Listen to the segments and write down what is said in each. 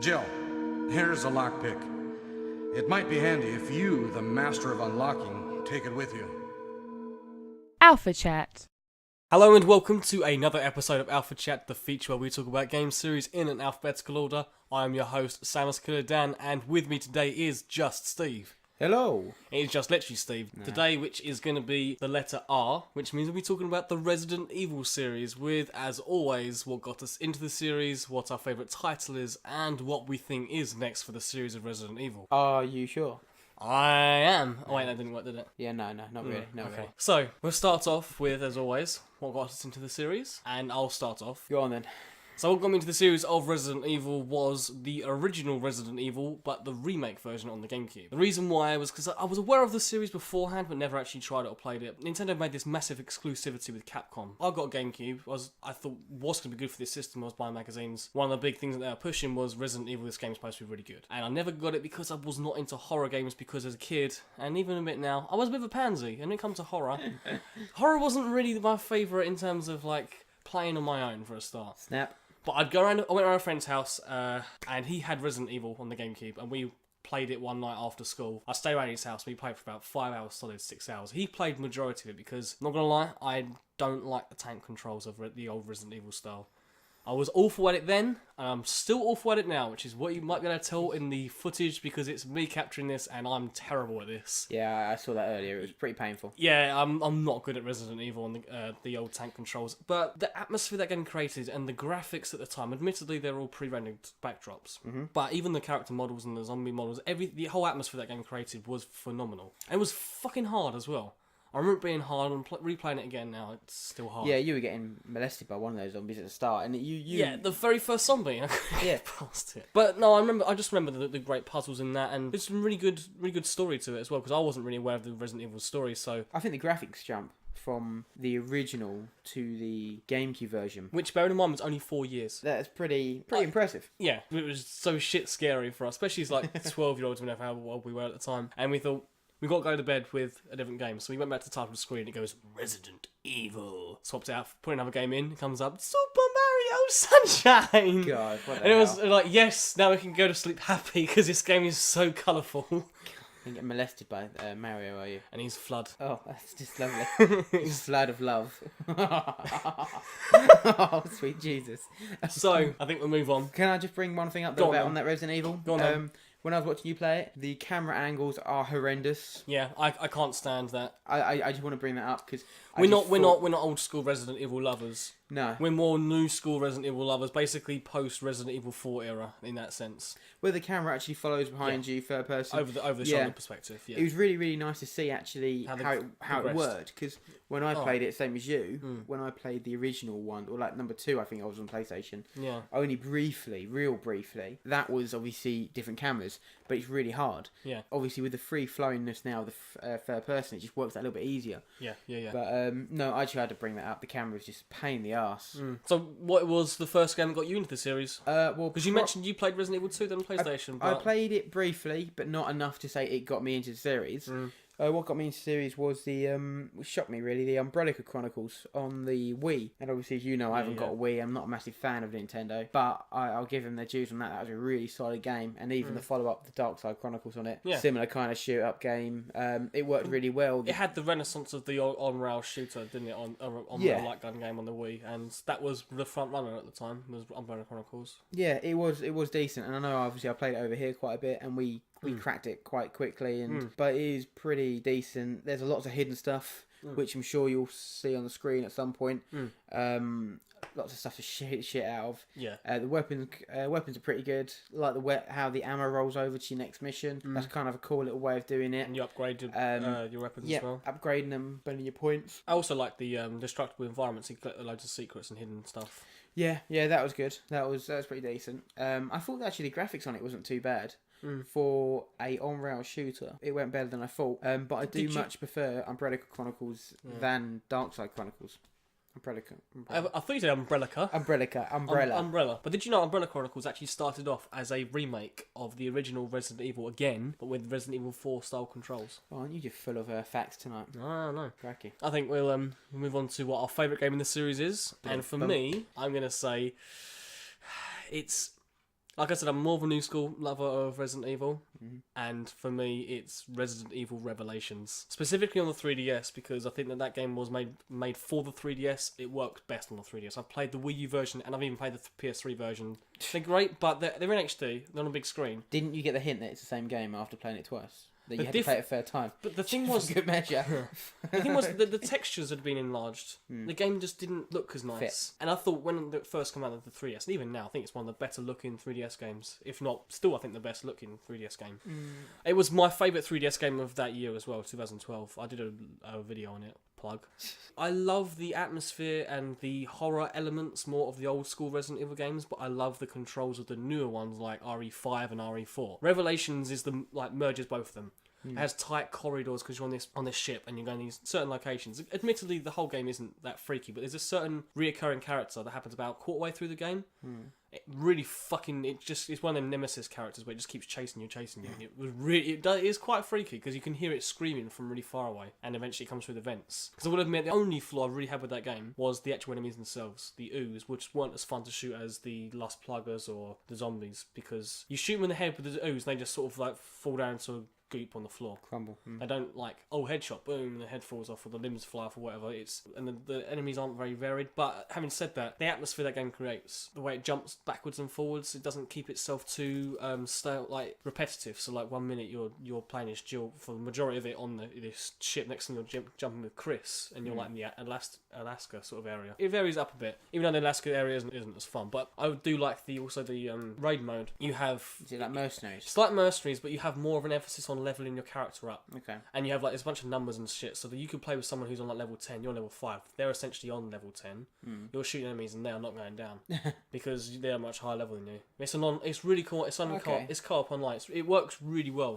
Jill, here's a lockpick. It might be handy if you, the master of unlocking, take it with you. Alpha Chat. Hello and welcome to another episode of Alpha Chat, the feature where we talk about game series in an alphabetical order. I am your host, Samus Killer Dan, and with me today is just Steve. Hello. It is just literally Steve. Today, which is going to be the letter R, which means we'll be talking about the Resident Evil series with, as always, what got us into the series, what our favourite title is, and what we think is next for the series of Resident Evil. Are you sure? I am. Oh wait, that didn't work, did it? Yeah, no, not really. No, Okay. really. So, we'll start off with, as always, what got us into the series, and I'll start off. Go on then. So what got me into the series of Resident Evil was the original Resident Evil, but the remake version on the GameCube. The reason why was because I was aware of the series beforehand, but never actually tried it or played it. Nintendo made this massive exclusivity with Capcom. I got a GameCube. I thought what's going to be good for this system. I was buying magazines. One of the big things that they were pushing was Resident Evil, this game's supposed to be really good. And I never got it because I was not into horror games, because as a kid, and even a bit now, I was a bit of a pansy. And when it comes to horror, horror wasn't really my favourite in terms of like playing on my own for a start. Snap. But I went around a friend's house, and he had Resident Evil on the GameCube, and we played it one night after school. I stayed around his house, we played for about 5 hours solid, 6 hours. He played majority of it because, not gonna lie, I don't like the tank controls of the old Resident Evil style. I was awful at it then, and I'm still awful at it now, which is what you might be able to tell in the footage, because it's me capturing this, and I'm terrible at this. Yeah, I saw that earlier. It was pretty painful. Yeah, I'm not good at Resident Evil and the old tank controls, but the atmosphere that game created and the graphics at the time, admittedly they're all pre-rendered backdrops, but even the character models and the zombie models, the whole atmosphere that game created was phenomenal. And it was fucking hard as well. I remember it being hard, and replaying it again now, it's still hard. Yeah, you were getting molested by one of those zombies at the start, and you... Yeah, the very first zombie. I couldn't Yeah. get past it. But no, I just remember the great puzzles in that, and it's a really good story to it as well, because I wasn't really aware of the Resident Evil story, so... I think the graphics jump from the original to the GameCube version. Which, bearing in mind, was only 4 years. That's pretty impressive. Yeah, it was so shit scary for us, especially as like 12-year-olds, whenever how old we were at the time. And we thought, we got to go to bed with a different game. So we went back to the title screen, it goes, Resident Evil. Swapped it out, put another game in, it comes up, Super Mario Sunshine! God, what the And it was hell? like, yes, now we can go to sleep happy, because this game is so colourful. You get molested by Mario, are you? And he's Flood. Oh, that's just lovely. He's flood of love. Oh, sweet Jesus. So, I think we'll move on. Can I just bring one thing up Go though on, about then. on that Resident Evil? Go on, then. When I was watching you play it, the camera angles are horrendous. Yeah, I can't stand that. I just want to bring that up because We're not old school Resident Evil lovers. No, We're more new school Resident Evil lovers, basically post Resident Evil 4 era in that sense. where the camera actually follows behind you, third person. Over the shoulder perspective. Yeah. It was really, really nice to see actually How they how it progressed. worked. Because when I played it, same as you, when I played the original one, or like number 2, I think I was on PlayStation. Yeah. Only briefly, real briefly. That was obviously different cameras, but it's really hard. Yeah. Obviously, with the free flowingness now, the third person, it just works that a little bit easier. Yeah. But no, I actually had to bring that up. The camera was just a pain in the arse. So, what was the first game that got you into the series? Well, Because you mentioned you played Resident Evil 2 then on PlayStation. I but... played it briefly, but not enough to say it got me into the series. What got me into the series was which shocked me really, the Umbrella Chronicles on the Wii. And obviously, as you know, I haven't got a Wii. I'm not a massitive fan of Nintendo, but I'll give them their dues on that. That was a really solid game, and even the follow-up, the Dark Side Chronicles on it, similar kind of shoot-up game. It worked really well. It had the renaissance of the on-rail shooter, didn't it? On the light gun game on the Wii, and that was the front runner at the time. Was Umbrella Chronicles. Yeah, it was decent, and I know obviously I played it over here quite a bit, and we cracked it quite quickly, but it is pretty decent. There's lots of hidden stuff, which I'm sure you'll see on the screen at some point. Lots of stuff to shit out of. Yeah. The weapons are pretty good. Like how the ammo rolls over to your next mission. That's kind of a cool little way of doing it. And you upgraded your weapons as well. Upgrading them, burning your points. I also like the destructible environments. You collect loads of secrets and hidden stuff. Yeah, that was good. That was pretty decent. I thought actually the graphics on it wasn't too bad. For a on-rail shooter, it went better than I thought. But I do much prefer Umbrella Chronicles than Dark Side Chronicles. Umbrella. I thought you said Umbrella. Umbrella. But did you know Umbrella Chronicles actually started off as a remake of the original Resident Evil again, but with Resident Evil 4 style controls? Oh, aren't you just full of facts tonight? No. Cracky. I think we'll move on to what our favourite game in the series is. And for me, I'm going to say it's Like I said, I'm more of a new school lover of Resident Evil, and for me, it's Resident Evil Revelations, specifically on the 3DS, because I think that game was made for the 3DS. It worked best on the 3DS. I've played the Wii U version, and I've even played the PS3 version. They're great, but they're in HD. They're on a big screen. Didn't you get the hint that it's the same game after playing it twice? That you The had to play it a third time? But the thing was, Good measure. the thing was the textures had been enlarged. The game just didn't look as nice. Fit. And I thought when it first came out of the 3DS, and even now, I think it's one of the better looking 3DS games. If not, still I think the best looking 3DS game. It was my favourite 3DS game of that year as well, 2012. I did a video on it. Plug. I love the atmosphere and the horror elements more of the old school Resident Evil games, but I love the controls of the newer ones like RE5 and RE4. Revelations is merges both of them. It has tight corridors because you're on this ship and you're going to these certain locations. Admittedly, the whole game isn't that freaky, but there's a certain reoccurring character that happens about a quarter way through the game. It really it's one of them nemesis characters where it just keeps chasing you. It is quite freaky because you can hear it screaming from really far away, and eventually it comes through the vents. Because I will admit, the only flaw I really had with that game was the actual enemies themselves, the ooze, which weren't as fun to shoot as the lust pluggers or the zombies, because you shoot them in the head with the ooze and they just sort of like fall down to a goop on the floor. Crumble. They don't headshot, boom, the head falls off or the limbs fly off or whatever. The enemies aren't very varied. But having said that, the atmosphere that game creates, the way it jumps backwards and forwards, it doesn't keep itself too stale, repetitive. So 1 minute you're playing as Jill for the majority of it on this ship, next thing you're jumping with Chris, and you're in the Alaska sort of area. It varies up a bit, even though the Alaska area isn't as fun. But I do like the raid mode. You have Is it like mercenaries? It's like mercenaries, but you have more of an emphasis on leveling your character up. Okay. And you have there's a bunch of numbers and shit, so that you can play with someone who's on level 10, you're on level 5. They're essentially on level 10. You're shooting enemies and they are not going down because they're much higher level than you. It's really cool. It's it's co-op online. it works really well.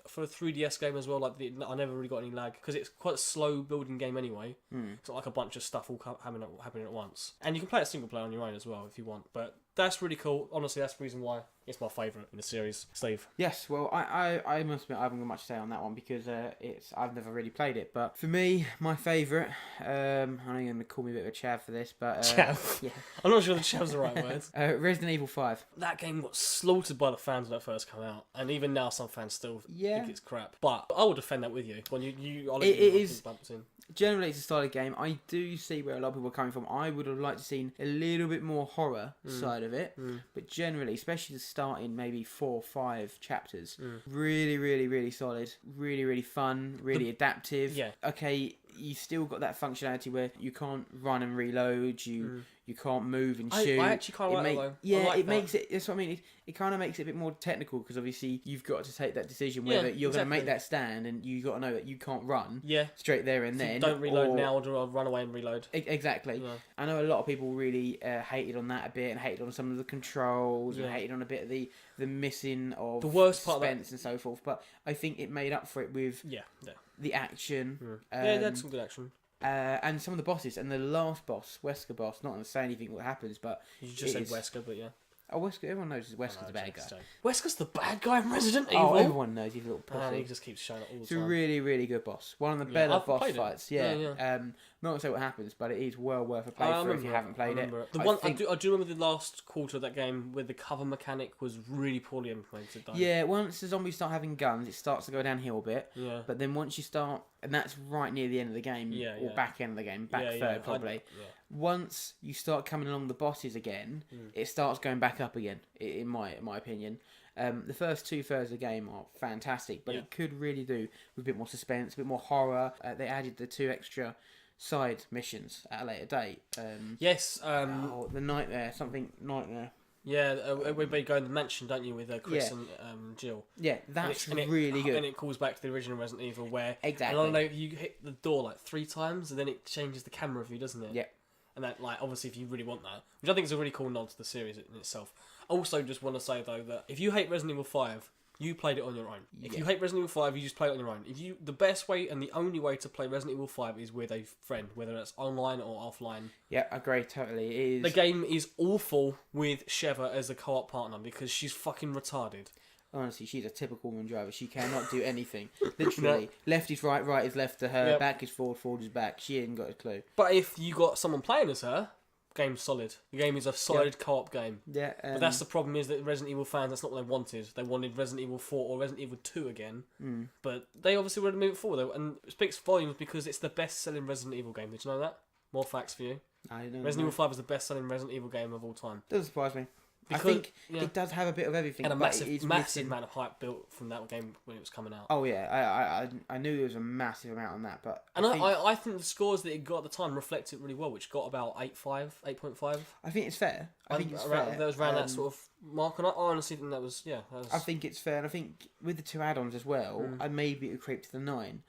For a 3DS game as well. I never really got any lag because it's quite a slow building game anyway. It's not like a bunch of stuff all happening at once. And you can play it single player on your own as well if you want. But that's really cool. Honestly, that's the reason why it's my favourite in the series. Steve? Yes, well, I must admit I haven't got much to say on that one because I've never really played it. But for me, my favourite, I know you're going to call me a bit of a chav for this, but... chav? Yeah. I'm not sure the chav's the right word. Resident Evil 5. That game got slaughtered by the fans when it first came out, and even now some fans still think it's crap. But I will defend that with you. When I'll it is... bumped in. Generally, it's a style of game. I do see where a lot of people are coming from. I would have liked to seen a little bit more horror side of it. But generally, especially the starting maybe 4 or 5 chapters, really, really, really solid. Really, really fun. Really adaptive. Yeah. Okay, you still got that functionality where you can't run and reload. You can't move and shoot. I actually kind of like that though. Yeah, makes it. That's what I mean. It kind of makes it a bit more technical because obviously you've got to take that decision whether you're going to make that stand, and you got to know that you can't run. Yeah. Straight there and then. Don't reload now, or run away and reload. Exactly. Yeah. I know a lot of people really hated on that a bit, and hated on some of the controls, and hated on a bit of the missing of the worst part suspense of that, and so forth. But I think it made up for it with the action. Yeah, that's some good action. And some of the bosses, and the last boss, Wesker boss, not going to say anything what happens, but... You just said Wesker, but yeah. Oh, Wesker, everyone knows Wesker's the bad guy. Wesker's the bad guy in Resident Evil? Oh, everyone knows he's a little pussy. He just keeps showing it all the It's time. a really, really good boss. One of the better boss fights. Yeah. Not to say what happens, but it is well worth a playthrough if you haven't played it. I do remember the last quarter of that game where the cover mechanic was really poorly implemented. Yeah, once the zombies start having guns, it starts to go downhill a bit. Yeah. But then once you start, and that's right near the end of the game, or back end of the game, third probably. Once you start coming along the bosses again, it starts going back up again, in my opinion. The first 2/3 of the game are fantastic, but it could really do with a bit more suspense, a bit more horror. They added the 2 extra side missions at a later date. The nightmare. Yeah, where you go in the mansion, don't you, with Chris and Jill? Yeah, that's really good. And it calls back to the original Resident Evil where... Exactly. And I don't know, you hit the door 3 times, and then it changes the camera view, doesn't it? Yeah. And that, obviously, if you really want that, which I think is a really cool nod to the series in itself. I also just want to say, though, that if you hate Resident Evil 5... You played it on your own. If you hate Resident Evil 5, you just play it on your own. The best way and the only way to play Resident Evil 5 is with a friend, whether it's online or offline. Yeah, I agree totally. It is. The game is awful with Sheva as a co-op partner because she's fucking retarded. Honestly, she's a typical woman driver. She cannot do anything. Literally, left is right is left to her, back is forward is back. She ain't got a clue. But if you got someone playing as her, game's solid. The game is a solid co-op game. Yeah, But that's the problem, is that Resident Evil fans, that's not what they wanted. They wanted Resident Evil 4 or Resident Evil 2 again. But they obviously wanted to move it forward, and it speaks volumes because it's the best-selling Resident Evil game. Did you know that? More facts for you. I don't know. Resident Evil 5 is the best-selling Resident Evil game of all time. Doesn't surprise me. Because, I think it does have a bit of everything. And a but massive, it is massive missing... amount of hype built from that game when it was coming out. Oh yeah, I knew there was a massive amount on that, but I think the scores that it got at the time reflect it really well, which got about 8.5. I think it's fair. I think it's fair. That was around that sort of mark, and I honestly think that was I think it's fair, and I think with the 2 add-ons as well, maybe it would creep to the 9.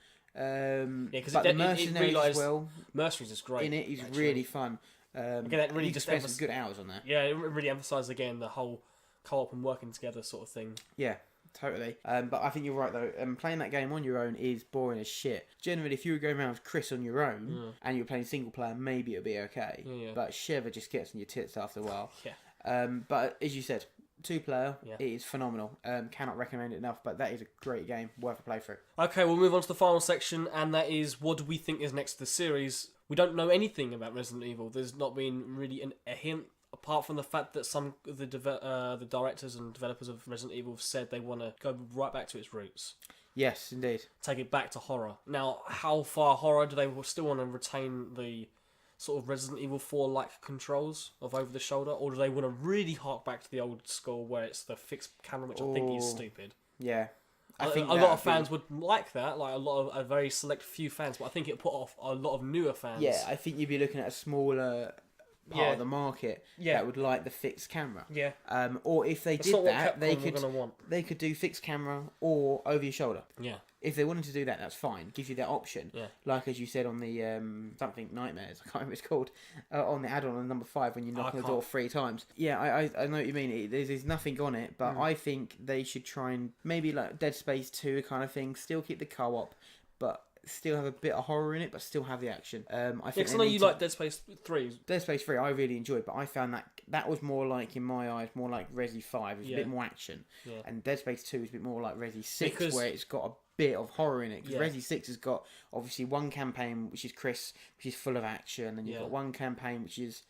Because but the Mercenaries as well. Mercenaries is great. In it is really fun. Again, that really just spent some good hours on that. Yeah, it really emphasised again the whole co-op and working together sort of thing. Yeah, totally. But I think you're right though. Playing that game on your own is boring as shit. Generally, if you were going around with Chris on your own and you were playing single player, maybe it'd be okay. Yeah. But Shiver just gets on your tits after a while. Yeah. But as you said, 2-player, it is phenomenal. Cannot recommend it enough. But that is a great game, worth a playthrough. Okay, we'll move on to the final section, and that is what do we think is next to the series. We don't know anything about Resident Evil. There's not been really a hint, apart from the fact that some of the directors and developers of Resident Evil have said they want to go right back to its roots. Yes, indeed. Take it back to horror. Now, how far horror do they still want to retain the sort of Resident Evil 4-like controls of over the shoulder, or do they want to really hark back to the old school where it's the fixed camera, which I think is stupid. Yeah. I think a lot of fans would like that, like a very select few fans, but I think it put off a lot of newer fans. Yeah, I think you'd be looking at a smaller part of the market that would like the fixed camera. Yeah. Or if they did that, they could do fixed camera or over your shoulder. Yeah. If they wanted to do that, that's fine. Gives you that option. Yeah. Like as you said on the something Nightmares, I can't remember what it's called, on the add-on on number 5 when you knock on the door 3 times. Yeah, I know what you mean. There's nothing on it, but I think they should try and maybe like Dead Space 2 kind of thing. Still keep the co-op, but still have a bit of horror in it, but still have the action. I think because I know you like Dead Space 3. Dead Space 3 I really enjoyed, but I found that was more like, in my eyes, more like Resi 5. It was a bit more action. Yeah. And Dead Space 2 is a bit more like Resi 6, where it's got a bit of horror in it. Because Resi 6 has got, obviously, one campaign, which is Chris, which is full of action, and you've got one campaign, which is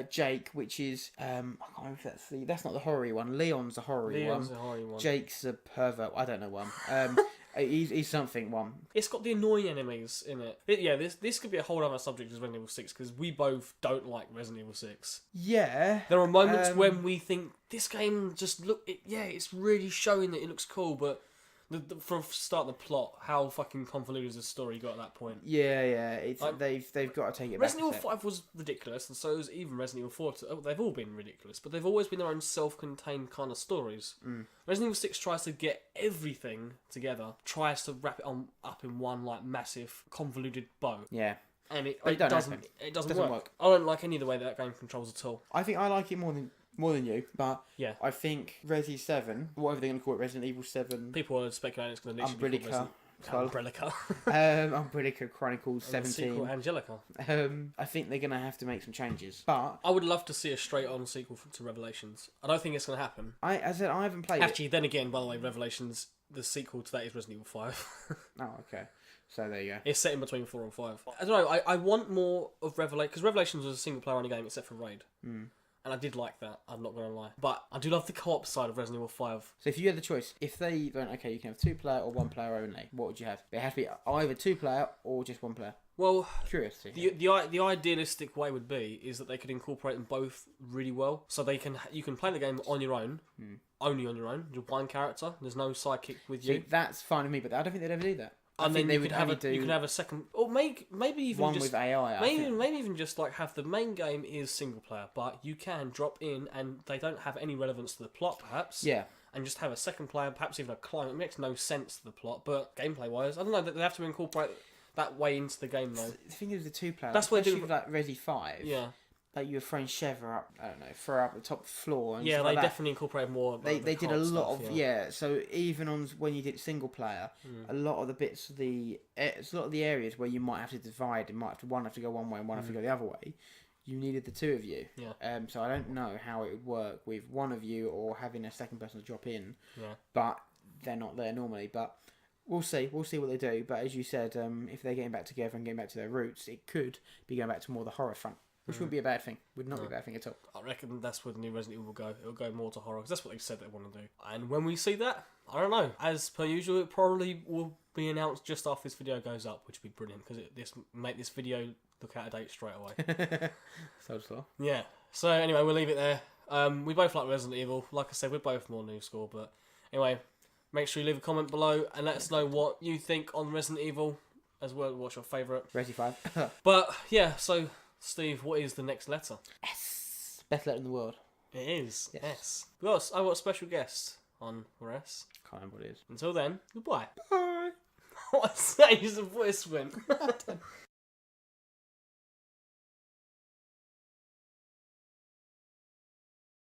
Jake, which is, I can't remember if that's not the horror one. Leon's the horror one. Jake's a pervert. I don't know one. He's something one. It's got the annoying enemies in it. This could be a whole other subject as Resident Evil 6, because we both don't like Resident Evil 6. Yeah. There are moments when we think, this game just it's really showing that it looks cool, but from start the plot, how fucking convoluted is the story got at that point? Yeah. It's they've got to take it back. Resident Evil 5 was ridiculous, and so is even Resident Evil 4. They've all been ridiculous, but they've always been their own self-contained kind of stories. Resident Evil 6 tries to get everything together, tries to wrap it up in one like massive convoluted bow. Yeah. And it doesn't work. I don't like any of the way that game controls at all. I think I like it more than you, but yeah, I think Resi 7, whatever they're going to call it, Resident Evil 7. People are speculating it's going to literally be called Umbrella. Umbrella Chronicles 17. Sequel, Angelica. I think they're going to have to make some changes, but I would love to see a straight-on sequel to Revelations. I don't think it's going to happen. I haven't played Actually, then again, by the way, Revelations, the sequel to that is Resident Evil 5. Oh, okay. So there you go. It's set in between 4 and 5. I don't know, I want more of Revelations, because Revelations was a single-player only game except for Raid. And I did like that, I'm not going to lie. But I do love the co-op side of Resident Evil 5. So if you had the choice, if they went, okay, you can have 2-player or 1-player only, what would you have? It has to be either 2-player or just 1-player. Well, curiosity. The idealistic way would be is that they could incorporate them both really well. So you can play the game on your own, only on your own, with one character. There's no sidekick with you. See, that's fine with me, but I don't think they'd ever do that. And then you can have a second, or maybe even one just with AI. Maybe even just like have the main game is single player, but you can drop in and they don't have any relevance to the plot, perhaps. Yeah. And just have a second player, perhaps even a client. It makes no sense to the plot, but gameplay wise, I don't know. They have to incorporate that way into the game though. The thing is, the 2-player. That's what they do with like Resi 5. Yeah. Like you were throwing Sheva up, I don't know, throw up the top floor. And yeah, stuff they like definitely incorporated more. They did a lot of So even on when you did single player, a lot of the bits, it's a lot of the areas where you might have to divide, and one have to go one way and one have to go the other way. You needed the two of you. Yeah. So I don't know how it would work with one of you or having a second person to drop in. Yeah. But they're not there normally. But we'll see. We'll see what they do. But as you said, if they're getting back together and getting back to their roots, it could be going back to more the horror front. which wouldn't be a bad thing. Would not be a bad thing at all. I reckon that's where the new Resident Evil will go. It'll go more to horror, because that's what they said they want to do. And when we see that, I don't know. As per usual, it probably will be announced just after this video goes up, which would be brilliant, because this make this video look out of date straight away. So. Yeah. So anyway, we'll leave it there. We both like Resident Evil. Like I said, we're both more new school, but anyway, make sure you leave a comment below and let us know what you think on Resident Evil, as well. What's your favourite? Resi 5. But yeah, so Steve, what is the next letter? S. Best letter in the world. It is Yes. S. I've got a special guest on for S. Can't remember what it is. Until then, goodbye. Bye. What's that? His voice went.